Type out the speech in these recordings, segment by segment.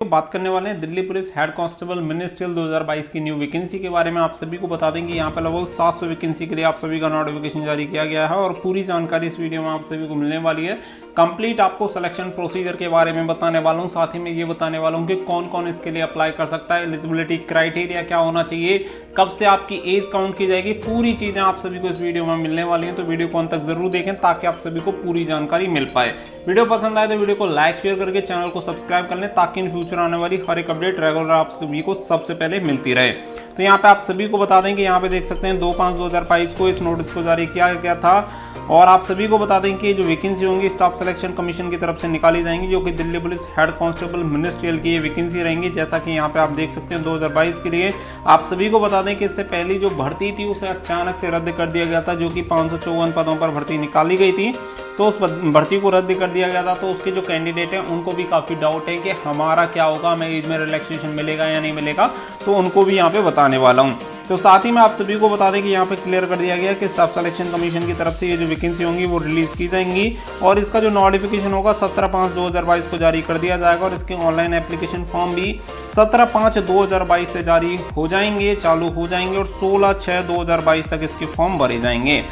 तो बात करने वाले हैं Delhi police head constable ministerial 2022 की न्यू वैकेंसी के बारे में। आप सभी को बता दें कि यहाँ पर लगभग 700 वैकेंसी के लिए आप सभी का नोटिफिकेशन जारी किया गया है और पूरी जानकारी इस वीडियो में आप सभी को मिलने वाली है। कंप्लीट आपको सिलेक्शन प्रोसीजर के बारे में बताने वाला हूँ, साथ ही में ये बताने वाला हूँ कि कौन कौन इसके लिए अप्लाई कर सकता है, एलिजिबिलिटी क्राइटेरिया क्या होना चाहिए, कब से आपकी एज काउंट की जाएगी, पूरी चीजें आप सभी को इस वीडियो में मिलने वाली हैं। तो वीडियो को अंत तक जरूर देखें ताकि आप सभी को पूरी जानकारी मिल पाए। वीडियो पसंद आए तो वीडियो को लाइक शेयर करके चैनल को सब्सक्राइब कर लें ताकि इन फ्यूचर आने वाली हर एक अपडेट रेगुलर आप सभी को सबसे पहले मिलती रहे। तो यहाँ पे आप सभी को बता दें कि यहाँ पे देख सकते हैं 2/5/2022 को इस नोटिस को जारी किया गया था और आप सभी को बता दें कि जो वैकेंसी होंगी स्टाफ सिलेक्शन कमीशन की तरफ से निकाली जाएंगी, जो कि Delhi police head constable ministerial की ये वैकेंसी रहेंगी। जैसा कि यहाँ पे आप देख सकते हैं 2022 के लिए आप सभी को बता दें कि इससे पहली जो भर्ती थी उसे अचानक से रद्द कर दिया गया था, जो कि 554 पदों पर भर्ती निकाली गई थी। तो उस भर्ती को रद्द कर दिया गया था। तो उसके जो कैंडिडेट हैं उनको भी काफ़ी डाउट है कि हमारा क्या होगा, हमें एज में रिलैक्सेशन मिलेगा या नहीं मिलेगा, तो उनको भी यहाँ पे बताने वाला हूँ। तो साथ ही में आप सभी को बता दें कि यहाँ पे क्लियर कर दिया गया कि स्टाफ सिलेक्शन कमीशन की तरफ से ये जो वैकेंसी होंगी वो रिलीज की जाएंगी और इसका जो नोटिफिकेशन होगा 17/5/2022 को जारी कर दिया जाएगा और इसके ऑनलाइन एप्लीकेशन फॉर्म भी 17/5/2022 से जारी हो जाएंगे, चालू हो जाएंगे और 16/6/2022 तक इसके फॉर्म भरे जाएंगे।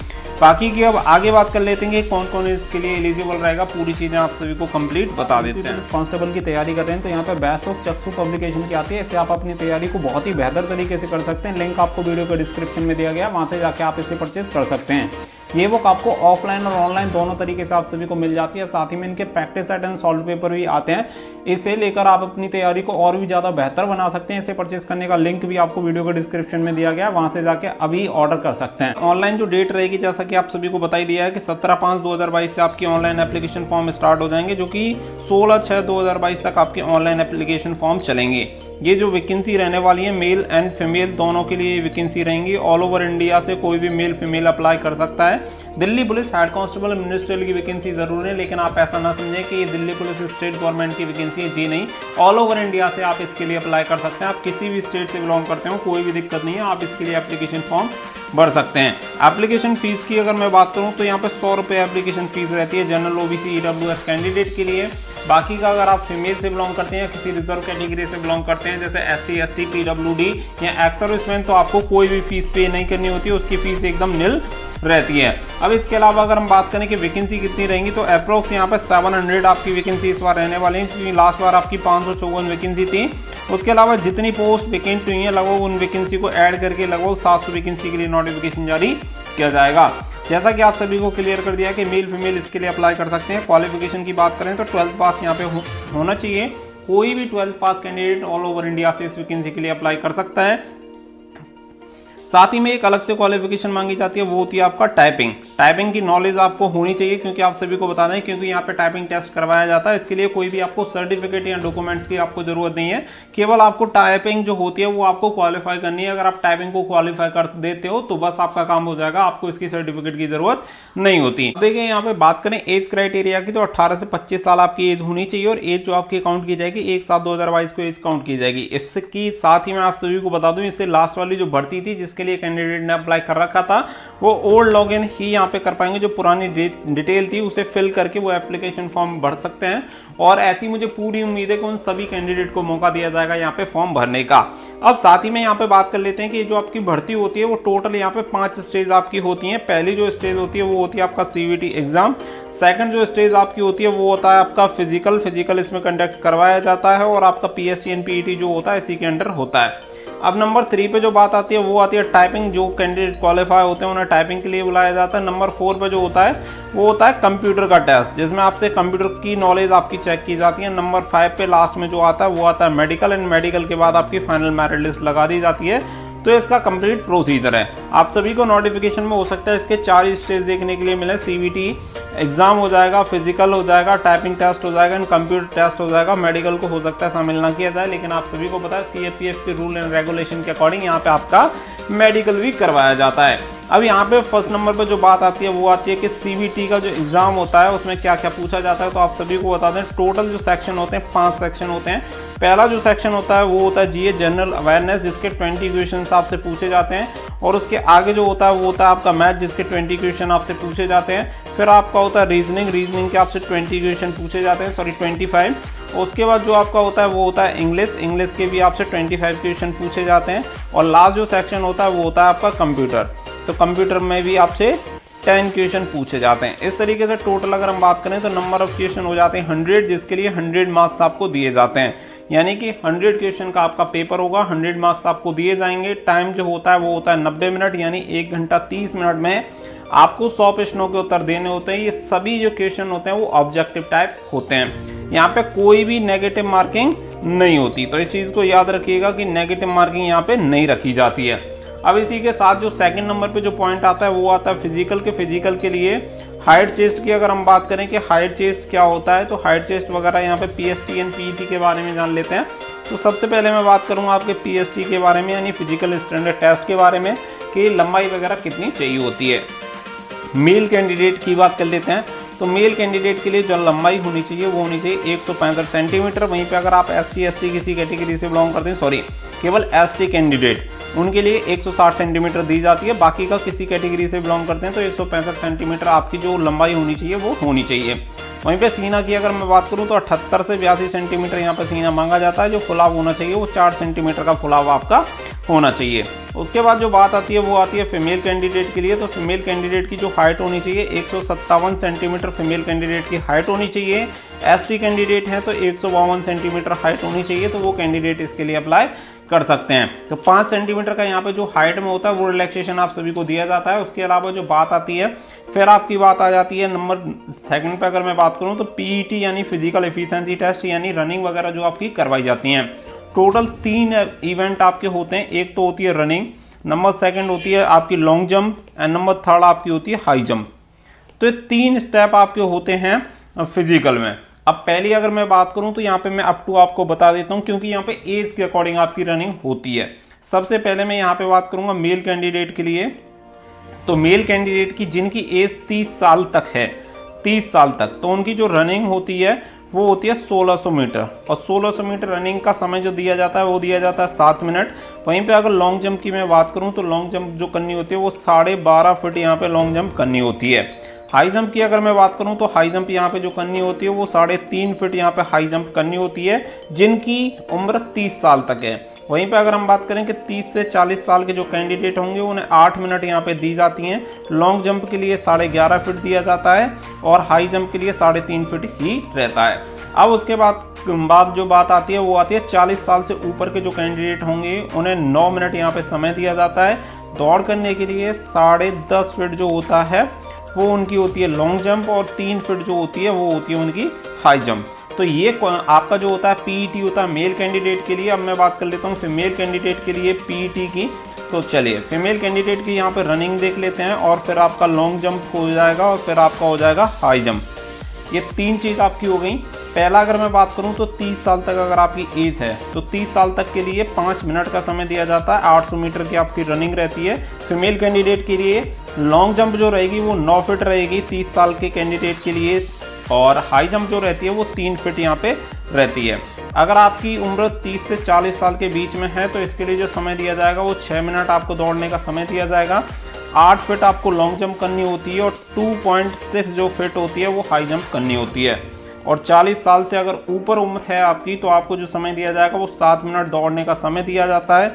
बाकी की अब आगे बात कर लेते हैं कि कौन कौन इसके लिए एलिजिबल रहेगा, पूरी चीजें आप सभी को कंप्लीट बता देते हैं। कांस्टेबल की तैयारी कर रहे हैं तो यहाँ पे बेस्ट ऑफ चक्षु पब्लिकेशन की आती है, इससे आप अपनी तैयारी को बहुत ही बेहतर तरीके से कर सकते हैं। लिंक आपको वीडियो के डिस्क्रिप्शन में दिया गया, वहां से जाके आप इसे परचेज कर सकते हैं। ये बुक आपको ऑफलाइन और ऑनलाइन दोनों तरीके से आप सभी को मिल जाती है। साथ ही में इनके practice set and solve paper भी आते हैं, इसे लेकर आप अपनी तैयारी को और भी ज्यादा बेहतर बना सकते हैं। इसे परचेज करने का लिंक भी आपको वीडियो के डिस्क्रिप्शन में दिया गया, वहां से जाके अभी ऑर्डर कर सकते हैं। ऑनलाइन जो डेट रहेगी जैसा कि आप सभी को बता ही दिया है कि 17/5/2022 से आपकी ऑनलाइन एप्लीकेशन फॉर्म स्टार्ट हो जाएंगे, जो कि 16/6/2022 तक आपके ऑनलाइन एप्लीकेशन फॉर्म चलेंगे। ये जो वैकेंसी रहने वाली है मेल एंड फीमेल दोनों के लिए वैकेंसी रहेंगी। ऑल ओवर इंडिया से कोई भी मेल फीमेल अप्लाई कर सकता है। Delhi police head constable ministerial की वैकेंसी जरूर है, लेकिन आप ऐसा ना समझें कि ये दिल्ली पुलिस स्टेट गवर्नमेंट की वैकेंसी है, जी नहीं। ऑल ओवर इंडिया से आप इसके लिए अप्लाई कर सकते हैं। आप किसी भी स्टेट से बिलोंग करते हो कोई भी दिक्कत नहीं है, आप इसके लिए एप्लीकेशन फॉर्म भर सकते हैं। एप्लीकेशन फीस की अगर मैं बात करूं तो यहाँ पे 100 रुपये एप्लीकेशन फीस रहती है जनरल ओबीसी ईडब्ल्यूएस कैंडिडेट के लिए। बाकी का अगर आप फीमेल से बिलोंग करते हैं या किसी रिजर्व कैटेगरी से बिलोंग करते हैं जैसे SC ST PWD या एक्स सर्विसमैन, तो आपको कोई भी फीस पे नहीं करनी होती है, उसकी फीस एकदम निल रहती है। अब इसके अलावा अगर हम बात करें कि वैकेंसी कितनी रहेंगी तो अप्रोक्स यहाँ पे 700 आपकी वैकेंसी इस बार रहने वाली है, क्योंकि लास्ट बार आपकी 554 वैकेंसी थी। उसके अलावा जितनी पोस्ट वैकेंट हुई है लगभग उन वैकेंसी को ऐड करके लगभग 700 वैकेंसी के लिए नोटिफिकेशन जारी किया जाएगा। जैसा कि आप सभी को क्लियर कर दिया कि मेल फीमेल इसके लिए अप्लाई कर सकते हैं। क्वालिफिकेशन की बात करें तो 12th पास यहाँ पे होना चाहिए। कोई भी 12th पास कैंडिडेट ऑल ओवर इंडिया से इस वैकेंसी के लिए अप्लाई कर सकता है। साथ ही में एक अलग से क्वालिफिकेशन मांगी जाती है, वो होती है आपका टाइपिंग। टाइपिंग की नॉलेज आपको होनी चाहिए, क्योंकि आप सभी को बता दें क्योंकि यहाँ पे टाइपिंग टेस्ट करवाया जाता है। इसके लिए कोई भी आपको सर्टिफिकेट या डॉक्यूमेंट्स की आपको जरूरत नहीं है, केवल आपको टाइपिंग जो होती है वो आपको क्वालिफाई करनी है। अगर आप टाइपिंग को क्वालिफाई कर देते हो तो बस आपका काम हो जाएगा, आपको इसकी सर्टिफिकेट की जरूरत नहीं होती। देखिए यहाँ पे बात करें एज क्राइटेरिया की तो 18 से 25 साल आपकी एज होनी चाहिए और एज जो आपकी काउंट की जाएगी 1/7/2022 को एज काउंट की जाएगी। इसकी साथ ही मैं आप सभी को बता दूं इससे लास्ट वाली जो भर्ती थी जिसके लिए कैंडिडेट ने अप्लाई कर रखा था वो ओल्ड लॉगिन ही यहाँ पे कर पाएंगे। जो पुरानी डिटेल थी उसे फिल करके वो एप्लीकेशन फॉर्म भर सकते हैं और ऐसी मुझे पूरी उम्मीद है कि उन सभी कैंडिडेट को मौका दिया जाएगा यहाँ पे फॉर्म भरने का। अब साथ ही में यहाँ पे बात कर लेते हैं कि जो आपकी भर्ती होती है वो टोटल यहाँ पे 5 स्टेज आपकी होती हैं। पहली जो स्टेज होती है वो होती है आपका CVT एग्जाम। सेकंड जो स्टेज आपकी होती है वो होता है आपका फिजिकल इसमें कंडक्ट करवाया जाता है और आपका PST and PET जो होता है इसी के अंडर होता है। अब नंबर 3 पे जो बात आती है वो आती है टाइपिंग। जो कैंडिडेट क्वालिफाई होते हैं उन्हें टाइपिंग के लिए बुलाया जाता है। नंबर 4 पे जो होता है वो होता है कंप्यूटर का टेस्ट, जिसमें आपसे कंप्यूटर की नॉलेज आपकी चेक की जाती है। नंबर 5 पे लास्ट में जो आता है वो आता है मेडिकल, एंड मेडिकल के बाद आपकी फाइनल मेरिट लिस्ट लगा दी जाती है। तो इसका कंप्लीट प्रोसीजर है। आप सभी को नोटिफिकेशन में हो सकता है इसके 4 स्टेज देखने के लिए मिले। CVT एग्जाम हो जाएगा, फिजिकल हो जाएगा, टाइपिंग टेस्ट हो जाएगा, एंड कंप्यूटर टेस्ट हो जाएगा। मेडिकल को हो सकता है शामिल ना किया जाए, लेकिन आप सभी को पता है CAPF के रूल एंड रेगुलेशन के अकॉर्डिंग यहाँ पे आपका मेडिकल भी करवाया जाता है। अब यहाँ पे फर्स्ट नंबर पे जो बात आती है वो आती है कि CVT का जो एग्जाम होता है उसमें क्या क्या पूछा जाता है। तो आप सभी को बता दें टोटल जो सेक्शन होते हैं 5 सेक्शन होते हैं। पहला जो सेक्शन होता है वो होता है GA जनरल अवेयरनेस, जिसके 20 क्वेश्चन आपसे पूछे जाते हैं और उसके आगे जो होता है वो होता है आपका मैथ, जिसके 20 क्वेश्चन आपसे पूछे जाते हैं। फिर आपका होता है रीजनिंग के आपसे 20 क्वेश्चन पूछे जाते हैं, 25। उसके बाद जो आपका होता है वो होता है इंग्लिश के भी आपसे 25 क्वेश्चन पूछे जाते हैं। और लास्ट जो सेक्शन होता है वो होता है आपका कंप्यूटर, तो कंप्यूटर में भी आपसे 10 क्वेश्चन पूछे जाते हैं। इस तरीके से टोटल अगर हम बात करें तो नंबर ऑफ क्वेश्चन हो जाते हैं 100, जिसके लिए 100 मार्क्स आपको दिए जाते हैं। यानी कि 100 क्वेश्चन का आपका पेपर होगा, 100 मार्क्स आपको दिए जाएंगे। टाइम जो होता है वो होता है 90 मिनट, यानी 1 घंटा 30 मिनट में आपको 100 प्रश्नों के उत्तर देने होते हैं। ये सभी जो क्वेश्चन होते हैं वो ऑब्जेक्टिव टाइप होते हैं। यहाँ पे कोई भी नेगेटिव मार्किंग नहीं होती, तो इस चीज़ को याद रखिएगा कि नेगेटिव मार्किंग यहाँ पे नहीं रखी जाती है। अब इसी के साथ जो सेकंड नंबर पे जो पॉइंट आता है वो आता है फिजिकल के लिए हाइट चेस्ट की। अगर हम बात करें कि हाइट चेस्ट क्या होता है, तो हाइट चेस्ट वगैरह यहाँ पे पीएसटी एंड पीईटी के बारे में जान लेते हैं। तो सबसे पहले मैं बात करूँगा आपके पीएसटी के बारे में, यानी फिजिकल स्टैंडर्ड टेस्ट के बारे में, कि लंबाई वगैरह कितनी चाहिए होती है। मेल कैंडिडेट की बात कर लेते हैं। तो मेल कैंडिडेट के लिए जो लंबाई होनी चाहिए वो होनी चाहिए 165 सेंटीमीटर। वहीं पे अगर आप SC ST किसी कैटेगरी से बिलोंग करते हैं, केवल ST कैंडिडेट, उनके लिए 160 सेंटीमीटर दी जाती है। बाकी का किसी कैटेगरी से बिलोंग करते हैं तो 165 सेंटीमीटर आपकी जो लंबाई होनी चाहिए वो होनी चाहिए। वहीं पे सीना की अगर मैं बात करूं तो 78 से 82 सेंटीमीटर यहाँ पे सीना मांगा जाता है। जो फुलाव होना चाहिए वो 4 सेंटीमीटर का फुलाव आपका होना चाहिए। उसके बाद जो बात आती है वो आती है फीमेल कैंडिडेट के लिए। तो फीमेल कैंडिडेट की जो हाइट होनी चाहिए 157 सेंटीमीटर फीमेल कैंडिडेट की हाइट होनी चाहिए। ST कैंडिडेट हैं तो 152 सेंटीमीटर हाइट होनी चाहिए, तो वो कैंडिडेट इसके लिए अप्लाई कर सकते हैं। तो 5 सेंटीमीटर का यहाँ पे जो हाइट में होता है वो रिलैक्सेशन आप सभी को दिया जाता है। उसके अलावा जो बात आती है, फिर आपकी बात आ जाती है नंबर सेकंड पे अगर मैं बात करूँ तो पीईटी यानी फिजिकल एफिशिएंसी टेस्ट, यानी रनिंग वगैरह जो आपकी करवाई जाती हैं। टोटल 3 इवेंट आपके होते हैं। एक तो होती है रनिंग, नंबर सेकंड होती है आपकी long jump, and number third आपकी होती है हाई जंप। तो ये 3 स्टेप आपके होते हैं फिजिकल में। अब पहली अगर मैं बात करूं तो यहाँ पे मैं अप टू आपको बता देता हूं, क्योंकि यहाँ पे एज के अकॉर्डिंग आपकी रनिंग होती है। सबसे पहले मैं यहाँ पे बात करूंगा मेल कैंडिडेट के लिए। तो मेल कैंडिडेट की जिनकी एज 30 साल तक है, 30 साल तक, तो उनकी जो रनिंग होती है वो होती है 1600 मीटर। और 1600 मीटर रनिंग का समय जो दिया जाता है वो दिया जाता है 7 मिनट। वहीं पे अगर लॉन्ग जंप की मैं बात करूं तो लॉन्ग जंप जो करनी होती है वो 12.5 फीट यहाँ पे लॉन्ग जंप करनी होती है। हाई जंप की अगर मैं बात करूं तो हाई जंप यहाँ पे जो करनी होती है वो 3.5 फीट यहाँ पे हाई जंप करनी होती है, जिनकी उम्र 30 साल तक है। वहीं पे अगर हम बात करें कि 30 से 40 साल के जो कैंडिडेट होंगे उन्हें 8 मिनट यहाँ पे दी जाती हैं। लॉन्ग जंप के लिए 11.5 फीट दिया जाता है और हाई जंप के लिए 3.5 फीट ही रहता है। अब उसके बाद जो बात आती है वो आती है 40 साल से ऊपर के जो कैंडिडेट होंगे उन्हें 9 मिनट यहाँ पे समय दिया जाता है। दौड़ करने के लिए 10.5 फीट जो होता है वो उनकी होती है लॉन्ग जंप, और 3 फीट जो होती है वो होती है उनकी हाई जंप। तो ये आपका जो होता है पीईटी होता है मेल कैंडिडेट के लिए। अब मैं बात कर लेता हूँ फीमेल कैंडिडेट के लिए पीईटी की। तो चलिए फीमेल कैंडिडेट की यहाँ पे रनिंग देख लेते हैं, और फिर आपका लॉन्ग जंप हो जाएगा, और फिर आपका हो जाएगा हाई जंप। ये 3 चीज़ आपकी हो गई। पहला अगर मैं बात करूं तो 30 साल तक अगर आपकी एज है तो 30 साल तक के लिए 5 मिनट का समय दिया जाता है। 800 मीटर की आपकी रनिंग रहती है। फीमेल कैंडिडेट के लिए लॉन्ग जंप जो रहेगी वो 9 फीट रहेगी 30 साल के कैंडिडेट के लिए, और हाई जंप जो रहती है वो 3 फीट यहाँ पे रहती है। अगर आपकी उम्र 30 से 40 साल के बीच में है तो इसके लिए जो समय दिया जाएगा वो 6 मिनट आपको दौड़ने का समय दिया जाएगा। 8 फीट आपको लॉन्ग जंप करनी होती है, और 2.6 जो फीट होती है वो हाई जंप करनी होती है। और 40 साल से अगर ऊपर उम्र है आपकी तो आपको जो समय दिया जाएगा वो 7 मिनट दौड़ने का समय दिया जाता है।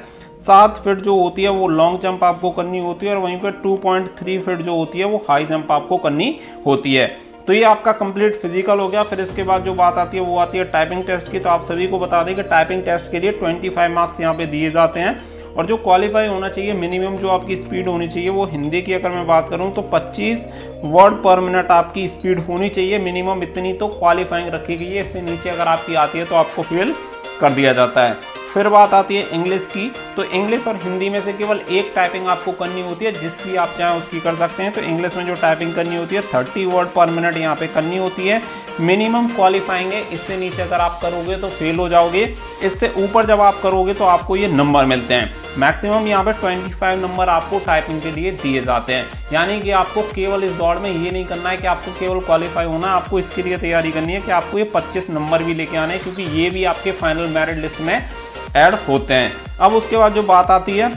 7 फीट जो होती है वो लॉन्ग जंप आपको करनी होती है, और वहीं पर 2.3 फीट जो होती है वो हाई जंप आपको करनी होती है। तो ये आपका कंप्लीट फिजिकल हो गया। फिर इसके बाद जो बात आती है वो आती है टाइपिंग टेस्ट की। तो आप सभी को बता दें कि टाइपिंग टेस्ट के लिए 25 मार्क्स यहाँ पे दिए जाते हैं, और जो क्वालिफाई होना चाहिए मिनिमम जो आपकी स्पीड होनी चाहिए वो हिंदी की अगर मैं बात करूं तो 25 वर्ड पर मिनट आपकी स्पीड होनी चाहिए। मिनिमम इतनी तो क्वालिफाइंग रखी गई है, इससे नीचे अगर आपकी आती है तो आपको फेल कर दिया जाता है। फिर बात आती है इंग्लिश की। तो इंग्लिश और हिंदी में से केवल एक टाइपिंग आपको करनी होती है, जिसकी आप चाहें उसकी कर सकते हैं। तो इंग्लिश में जो टाइपिंग करनी होती है 30 वर्ड पर मिनट यहाँ पे करनी होती है। मिनिमम क्वालिफाइंग है, इससे नीचे अगर आप करोगे तो फेल हो जाओगे। इससे ऊपर जब आप करोगे तो आपको ये नंबर मिलते हैं। मैक्सिमम यहाँ पे 25 नंबर आपको टाइपिंग के लिए दिए जाते हैं। यानी कि आपको केवल इस दौड़ में ये नहीं करना है कि आपको केवल क्वालिफाई होना है, आपको इसके लिए तैयारी करनी है कि आपको ये 25 नंबर भी लेके आने हैं, क्योंकि ये भी आपके फाइनल मेरिट लिस्ट में ऐड होते हैं। अब उसके बाद जो बात आती है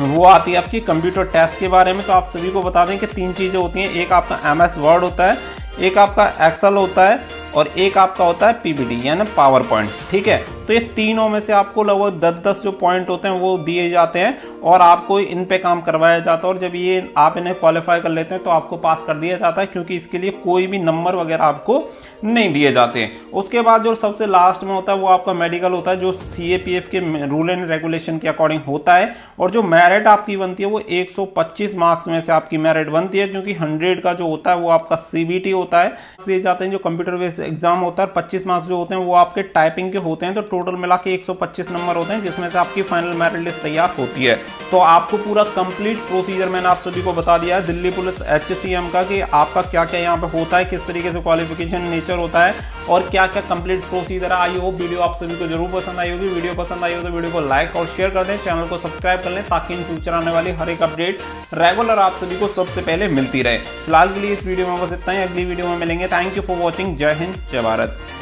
वो आती है आपकी कंप्यूटर टेस्ट के बारे में। तो आप सभी को बता दें कि 3 चीज़ें होती हैं। एक आपका MS वर्ड होता है, एक आपका एक्सेल होता है, और एक आपका होता है पीपीटी यानी पावर पॉइंट। ठीक है, तो ये तीनों में से आपको लगभग 10-10 जो पॉइंट होते हैं वो दिए जाते हैं और आपको इन पे काम करवाया जाता है, और जब ये आप इन्हें क्वालिफाई कर लेते हैं तो आपको पास कर दिया जाता है, क्योंकि इसके लिए कोई भी नंबर वगैरह आपको नहीं दिए जाते हैं। उसके बाद जो सबसे लास्ट में होता है वो आपका मेडिकल होता है, जो सीएपीएफ के रूल एंड रेगुलेशन के अकॉर्डिंग होता है, और जो मेरिट आपकी बनती है वो 125 मार्क्स में से आपकी मेरिट बनती है, क्योंकि 100 का जो होता है वो आपका सीबीटी होता है दिए जाते हैं। जो कंप्यूटर बेस्ड एग्जाम होता है 25 मार्क्स जो होते हैं वो आपके टाइपिंग के होते हैं, तो टोटल मिला के 125 नंबर होते हैं, जिसमें से आपकी फाइनल मेरिट लिस्ट तैयार होती है। तो आपको पूरा कंप्लीट प्रोसीजर मैंने आप सभी को बता दिया है दिल्ली पुलिस एचसीएम का, कि आपका क्या क्या यहाँ पे होता है, किस तरीके से क्वालिफिकेशन नेचर होता है और क्या क्या कंप्लीट प्रोसीजर है। आई होप वीडियो आप सभी को जरूर पसंद आई होगी। वीडियो पसंद आई हो तो वीडियो को लाइक और शेयर कर दें, चैनल को सब्सक्राइब कर लें, ताकि इन फ्यूचर आने वाली हर एक अपडेट रेगुलर आप सभी को सबसे पहले मिलती रहे। फिलहाल के लिए इस वीडियो में बस इतना ही, अगली वीडियो में मिलेंगे। Thank you for watching. जय हिंद, जय भारत।